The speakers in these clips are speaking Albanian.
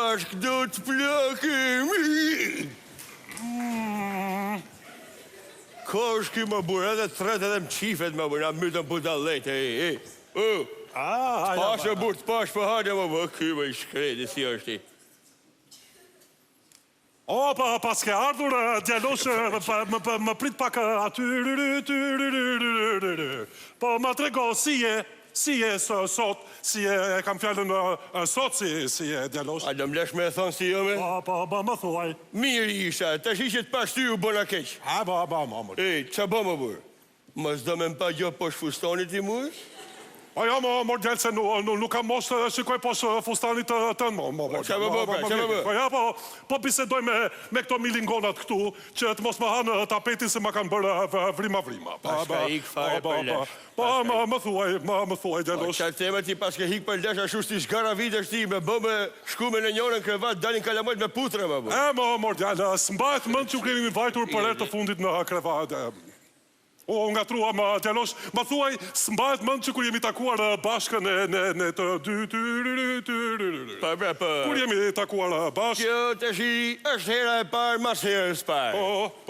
bashk do të plakemi. Koshki më burë edhe tret edhe më qifet më burë, na mytën budallete, T'pash e burë, t'pash për hajde më bë, ky më i shkreti si është i. O, pas ke ardhur, djalosh, më prit pak aty, po më trego si je sot, si e kam fjallën sot, si je djalosh. A do m'lesh me e thonë si jo me? Po, më thuaj. Mirë isha, të shi që t'pash ty u bëna keq. Më. Qa bë më burë? Më s'do me m'pa gjo posh fustonit i mujë? Ajo, më djelë se nuk kam mos shikoj posh fustanit të më. Qa bë? Po bisedoj me këto milingonat këtu, që të mos më hanë tapetin se më kanë bërë vrima. Paska hik fare për lesh. Po, më thuaj, djelosh. Qa tema ti paske hik për lesh, ashtu shti shgara vite shti, me bë me shkume në njërën krevat, dalin kalamojt me putre, më bë. Më djelë, s'mbajt mënd që keni vajtur për të fundit në krevat. O, nga trua, më djalosh, më thuaj, s'mbajt mënd që kur jemi takuar bashkën në të dy. Kur jemi takuar bashkë? Kjo të shi është hera e parë, mas herës parë.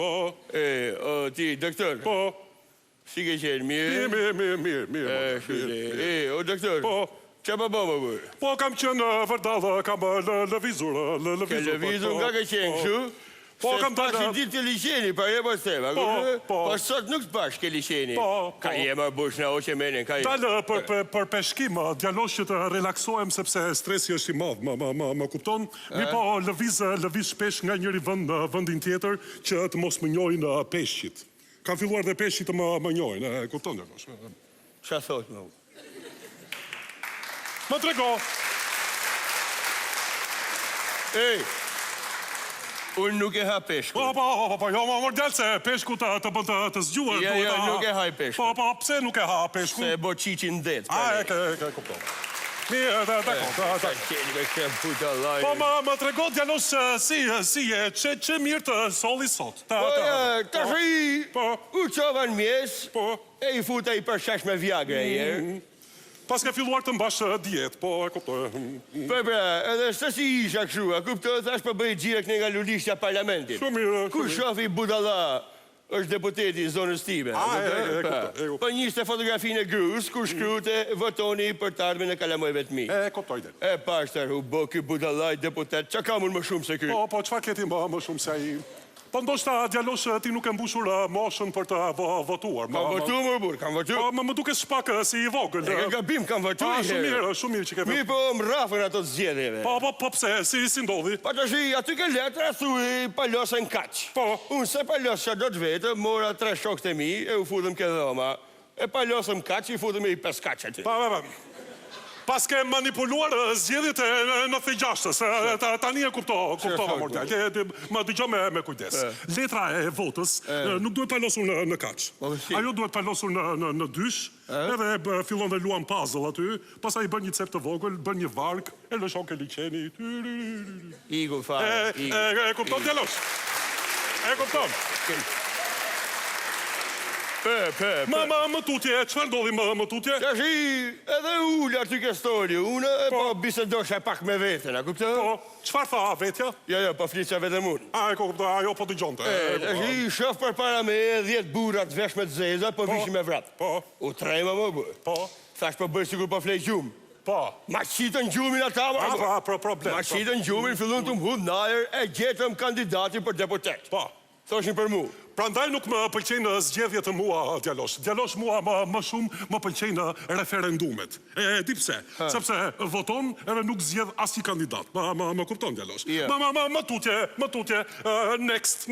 Po. O, ti, doktor. Po. Si ke qenë, mirë? Mirë. O, doktor. Po. Qa më bë, më bërë? Po, kam qenë vërdallë, kam lëvizur. Ke lëvizur, nga ke qenë këshu? Po, kam dalë... Se ditë ke liqeni, pa jema të tema. Po, sot nuk të pash ke liqeni. Ka jema bush në oqe menin, ka jema. Dalë për peshkim, djalosh që të relaksohem, sepse stresi është i madhë, më kupton? Mi po lëviz shpesh nga njëri vënd në vëndin tjetër, që të mos më njojnë peshqit. Kam filluar dhe peshqit të më njojnë, kupton djalosh? Qa thot, më? Më trego! Unë nuk e ha peshku. Po, jo, më djelë se peshku të bën të zgjuar. Ja, nuk e haj peshku. Po, pse nuk e ha peshku? Se bo qiqin det. Ke kupton. Mirë, dakor. Qeni me këtë puta lajë. Po, më trego djalosh si je, që mirë të soli sot. Po, të shi, u qova në mjes, e i futa i përshash me Viagra e jerë. Pas ke filluar të mbash dietë, po e kuptoj. Edhe së si isha këshu, a kuptoj, thash për bëjt gjire këne nga lullishtja parlamentit. Shumë mirë. Ku shofi budalla është deputeti i zonës time. Po njiste fotografinë e grus, ku shkrute votoni për të ardhme në kalamojve të mi. E kuptoj dhe. E pashtar, u bo ky budallaj deputet, qa ka mund më shumë se ky? Po, qëfar keti më shumë se ai? Po ndoshta djalosh ti nuk e mbushur moshën për të votuar. Kam votuar më burë, kam votuar. Po më duke shpak si i vogël. E ke gabim, kam votuar. Shumë mirë që ke vetë. Mi po më rafën ato të zgjedhjeve. Po pse, si ndodhi? Pa të shi, aty ke letra, thuj palosën kaq. Po. Unë se palosë që do të vetë, mora 3 shokët e mi, e u futëm ke dhoma. E palosëm kaq, i futëm e i 5 kaq aty. Pas ke manipuluar zgjedhjet e 96-ës, tani e kuptova mordjal. Më dëgjoj me kujdes. Letra e votës nuk duhet palosur në kaç. Ajo duhet palosur në dysh, edhe fillon dhe luan puzzle aty, pastaj bën një cep të vogël, bën një varg, e lëshon ke liçeni. Igu fare. E kupton djalosh? E kupton? Më tutje, qëfar ndodhi më tutje? Qashi, edhe ullë aty ke stoli, unë e po bisedosha pak me vetën, a kuptë? Po, qëfar tha vetja? Jo, po flisja vetëm unë. A, e kuptë, ajo po dëgjonte. Qashi, shof për para me 10 burat vesh me të zeza, po vishim me vratë. Po. U trejma më bërë. Po. Thash po bërë sigur po flej gjumë. Po. Ma qitën gjumin ata, problem. Ma qitën gjumin, fillun të më hudh najer, e gjetëm kandidati për deputet. Po. Thoshin për mu. Prandaj nuk më pëlqejnë zgjedhjet e mua, djalosh. Djalosh mua më shumë më pëlqejnë referendumet. E di pse? Sepse voton edhe nuk zgjedh asnjë kandidat. Më kupton djalosh. Më tutje, next.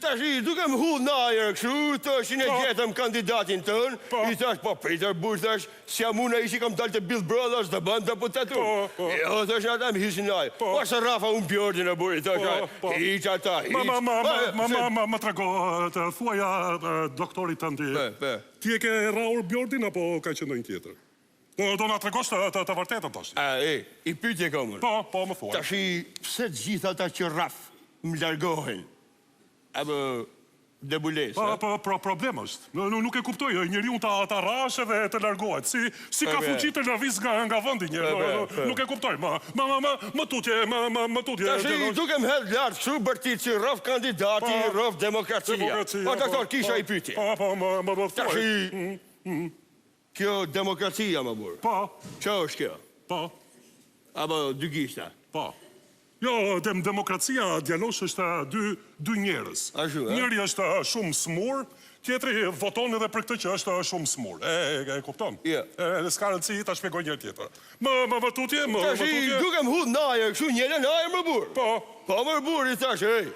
Tashi, duke më hudh najer kështu, thoshin e gjetëm kandidatin tën, i thash, po Peter Bush thash, si jam unë ishi kam dalë të Bill Brothers të bën deputetur. Jo, thoshin ata më hishin najer. Po se Rafa unë Bjordin e buri, thoshin, hiq ata, hiq. Më trego, të thuaja doktorit të ndi. Ti e ke Raur Bjordin, apo ka që ndonjë tjetër? Do nga tregosh të vërtetën të ashtë. I pytje komër. Po, më thuaj. Tashi, pse të gjitha ata që Raf më largohen? Apo, Debules. Problem është. Nuk e kuptoj, njeriu ta rrashe dhe të largohet. Si ka fuqi të lëviz nga vendi një. Nuk e kuptoj. Më tutje. Tash i dukem hedh lart kështu bërtit që rrëf kandidati, rrëf demokracia. Po doktor, kisha i pyetje. Më Tash thuaj. kjo demokracia më burr. Po. Ço është kjo? Po. Apo dy gishta? Po. Jo, demokracia djalosh është dy njerëz. Njëri është shumë smur, tjetri voton edhe për këtë që është shumë smur. E kupton? S'ka rëndësi ta shpjegoj njëri tjetër. Më tutje, më tutje. Tash dukem hudh najer, kështu njële najer më burr. Po më burr i thash, ej.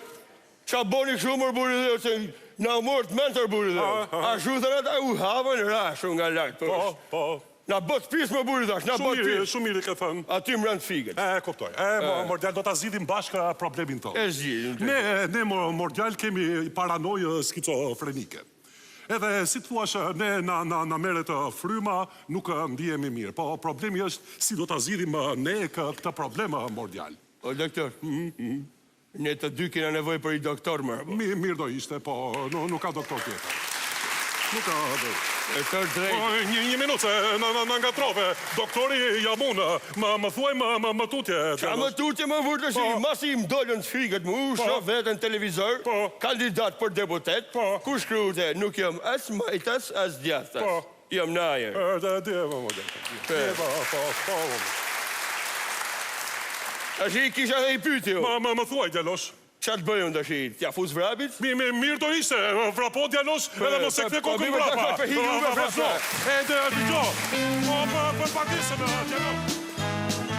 Qa boni kështu më burr dhe se na mort mentor burr dhe. Ashtu thënë ata u havën rashu nga lart. Po. Na bot pis më burri thash, na bot pis. Shumë mirë ke thënë. Aty më rënd figet. Kuptoj. Mordial, do ta zgjidhim bashkë problemin tonë. Zgjidhim. Ne Mordial kemi paranojë skizofrenike. Edhe si të thuash, ne na merret fryma, nuk ndihemi mirë. Po problemi është si do ta zgjidhim ne këtë problem Mordial. O doktor. Ne të dy kena nevojë për i doktor më. Mirë do ishte, po nuk ka doktor tjetër. Nuk ka doktor. Një minutë, në ngatrove. Doktori jam unë, më thuaj më tutje. Qa më tutje më vërë të shi, masi im dollën të friket mu, shoh vetën televizor, kandidat për deputet, ku shkrute, nuk jam as majtas, as djathtas. Jam najer. A shi kisha dhe i pyti jo. Më thuaj, djalosh. Qa të bëjmë të shi? Tja fuz vrabit? Mirë do ishte, vrapo djalosh, edhe mos e kthe kokën vrapa. Edhe, djo, për pakisën, djalosh.